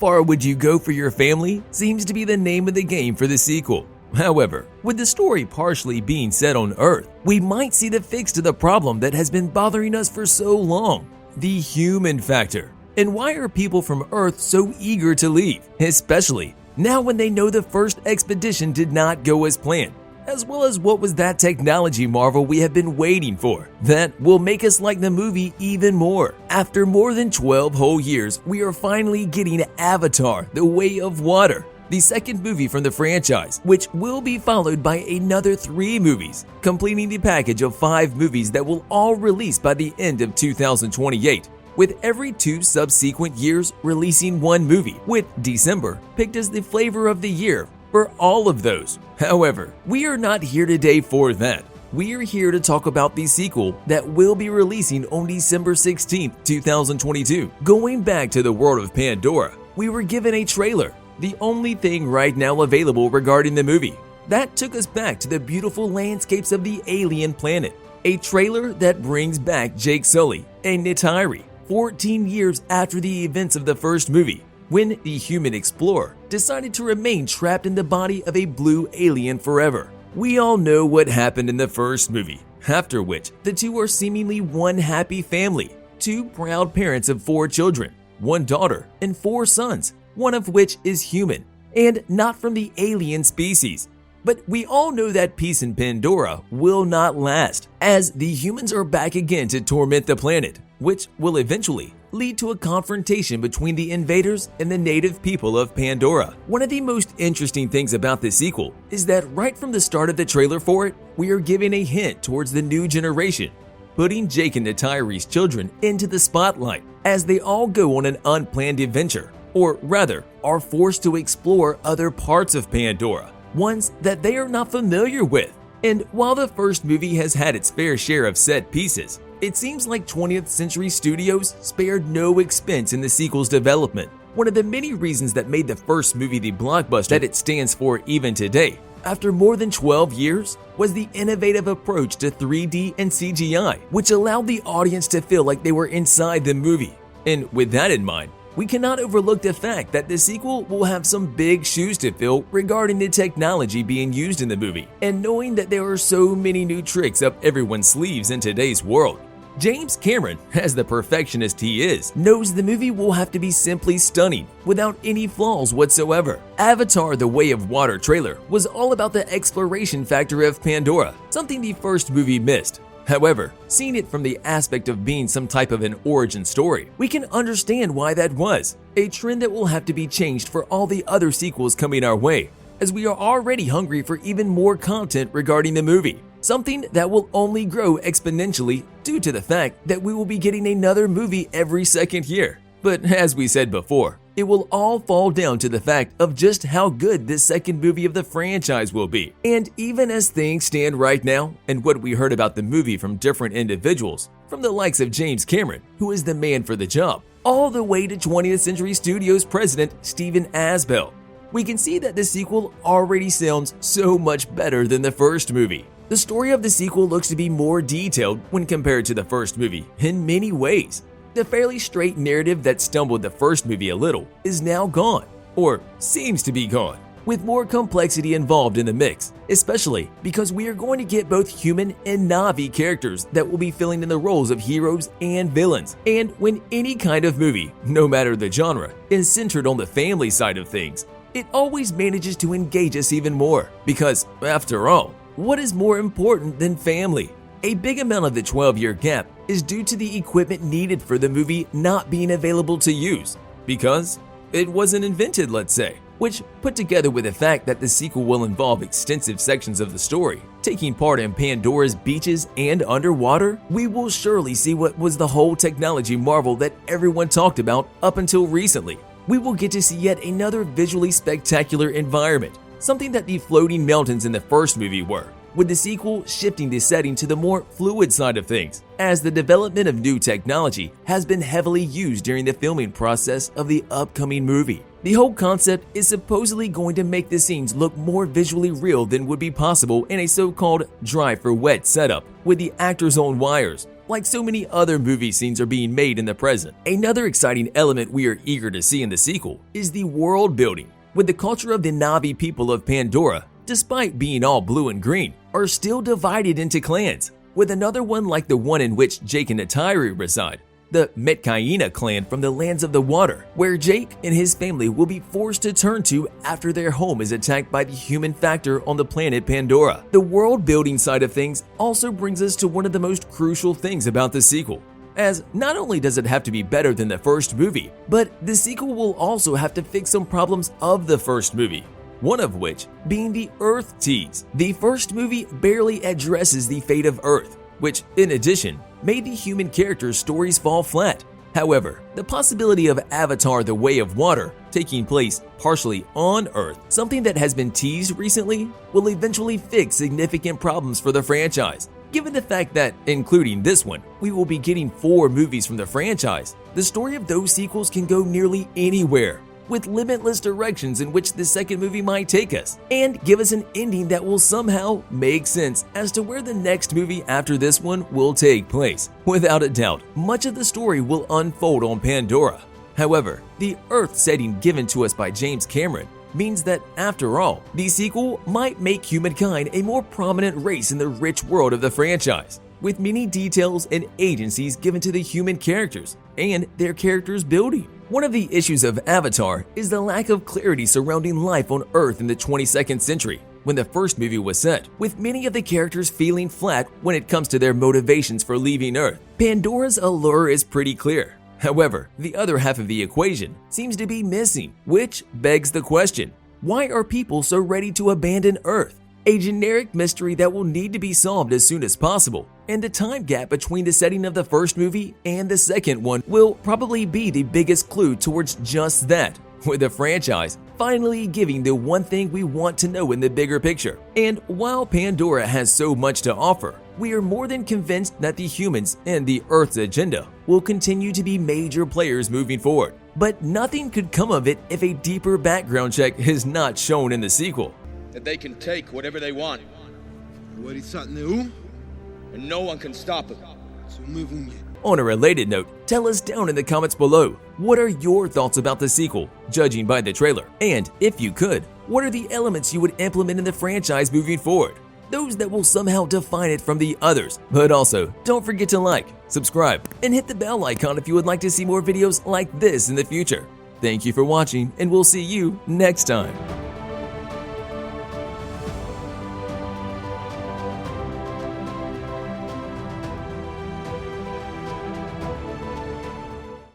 far would you go for your family seems to be the name of the game for the sequel. However, with the story partially being set on Earth, we might see the fix to the problem that has been bothering us for so long: the human factor. And why are people from Earth so eager to leave, especially now when they know the first expedition did not go as planned? As well as what was that technology marvel we have been waiting for that will make us like the movie even more? After more than 12 whole years, we are finally getting Avatar: The Way of Water, the second movie from the franchise, which will be followed by another 3 movies, completing the package of 5 movies that will all release by the end of 2028. With every 2 subsequent years releasing 1 movie, with December picked as the flavor of the year for all of those. However, we are not here today for that. We are here to talk about the sequel that will be releasing on December 16th, 2022. Going back to the world of Pandora, we were given a trailer, the only thing right now available regarding the movie. That took us back to the beautiful landscapes of the alien planet. A trailer that brings back Jake Sully and Neytiri 14 years after the events of the first movie, when the human explorer decided to remain trapped in the body of a blue alien forever. We all know what happened in the first movie, after which the two are seemingly one happy family, 2 proud parents of 4 children, 1 daughter and 4 sons, one of which is human and not from the alien species. But we all know that peace in Pandora will not last, as the humans are back again to torment the planet, which will eventually lead to a confrontation between the invaders and the native people of Pandora. One of the most interesting things about this sequel is that right from the start of the trailer for it, we are giving a hint towards the new generation, putting Jake and Neytiri's children into the spotlight as they all go on an unplanned adventure, or rather, are forced to explore other parts of Pandora, ones that they are not familiar with. And while the first movie has had its fair share of set pieces, it seems like 20th Century Studios spared no expense in the sequel's development. One of the many reasons that made the first movie the blockbuster that it stands for even today, after more than 12 years, was the innovative approach to 3D and CGI, which allowed the audience to feel like they were inside the movie. And with that in mind, we cannot overlook the fact that the sequel will have some big shoes to fill regarding the technology being used in the movie, and knowing that there are so many new tricks up everyone's sleeves in today's world. James Cameron, as the perfectionist he is, knows the movie will have to be simply stunning, without any flaws whatsoever. Avatar: The Way of Water trailer was all about the exploration factor of Pandora, something the first movie missed. However, seeing it from the aspect of being some type of an origin story, we can understand why that was, a trend that will have to be changed for all the other sequels coming our way, as we are already hungry for even more content regarding the movie. Something that will only grow exponentially due to the fact that we will be getting another movie every second year. But as we said before, it will all fall down to the fact of just how good this second movie of the franchise will be. And even as things stand right now, and what we heard about the movie from different individuals, from the likes of James Cameron, who is the man for the job, all the way to 20th Century Studios president Steven Asbell, we can see that the sequel already sounds so much better than the first movie. The story of the sequel looks to be more detailed when compared to the first movie in many ways. The fairly straight narrative that stumbled the first movie a little is now gone, or seems to be gone, with more complexity involved in the mix, especially because we are going to get both human and Na'vi characters that will be filling in the roles of heroes and villains. And when any kind of movie, no matter the genre, is centered on the family side of things, it always manages to engage us even more, because, after all, what is more important than family? A big amount of the 12-year gap is due to the equipment needed for the movie not being available to use, because it wasn't invented, let's say, which, put together with the fact that the sequel will involve extensive sections of the story, taking part in Pandora's beaches and underwater, we will surely see what was the whole technology marvel that everyone talked about up until recently. We will get to see yet another visually spectacular environment, something that the floating mountains in the first movie were, with the sequel shifting the setting to the more fluid side of things, as the development of new technology has been heavily used during the filming process of the upcoming movie. The whole concept is supposedly going to make the scenes look more visually real than would be possible in a so-called dry for wet setup, with the actors on wires, like so many other movie scenes are being made in the present. Another exciting element we are eager to see in the sequel is the world building, with the culture of the Na'vi people of Pandora, despite being all blue and green, are still divided into clans, with another one like the one in which Jake and Neytiri reside, the Metkayina clan from the lands of the water, where Jake and his family will be forced to turn to after their home is attacked by the human factor on the planet Pandora. The world building side of things also brings us to one of the most crucial things about the sequel, as not only does it have to be better than the first movie, but the sequel will also have to fix some problems of the first movie, one of which being the Earth tease. The first movie barely addresses the fate of Earth, which, in addition, made the human characters' stories fall flat. However, the possibility of Avatar: The Way of Water taking place partially on Earth, something that has been teased recently, will eventually fix significant problems for the franchise. Given the fact that, including this one, we will be getting 4 movies from the franchise, the story of those sequels can go nearly anywhere, with limitless directions in which the second movie might take us, and give us an ending that will somehow make sense as to where the next movie after this one will take place. Without a doubt, much of the story will unfold on Pandora. However, the Earth setting given to us by James Cameron means that, after all, the sequel might make humankind a more prominent race in the rich world of the franchise, with many details and agencies given to the human characters and their characters' building. One of the issues of Avatar is the lack of clarity surrounding life on Earth in the 22nd century, when the first movie was set, with many of the characters feeling flat when it comes to their motivations for leaving Earth. Pandora's allure is pretty clear. However, the other half of the equation seems to be missing, which begs the question, why are people so ready to abandon Earth? A generic mystery that will need to be solved as soon as possible, and the time gap between the setting of the first movie and the second one will probably be the biggest clue towards just that, with the franchise finally giving the one thing we want to know in the bigger picture. And while Pandora has so much to offer, we are more than convinced that the humans and the Earth's agenda will continue to be major players moving forward. But nothing could come of it if a deeper background check is not shown in the sequel. That they can take whatever they want, and and no one can stop them. On a related note, tell us down in the comments below, what are your thoughts about the sequel, judging by the trailer? And if you could, what are the elements you would implement in the franchise moving forward? Those that will somehow define it from the others. But also, don't forget to like, subscribe, and hit the bell icon if you would like to see more videos like this in the future. Thank you for watching, and we'll see you next time.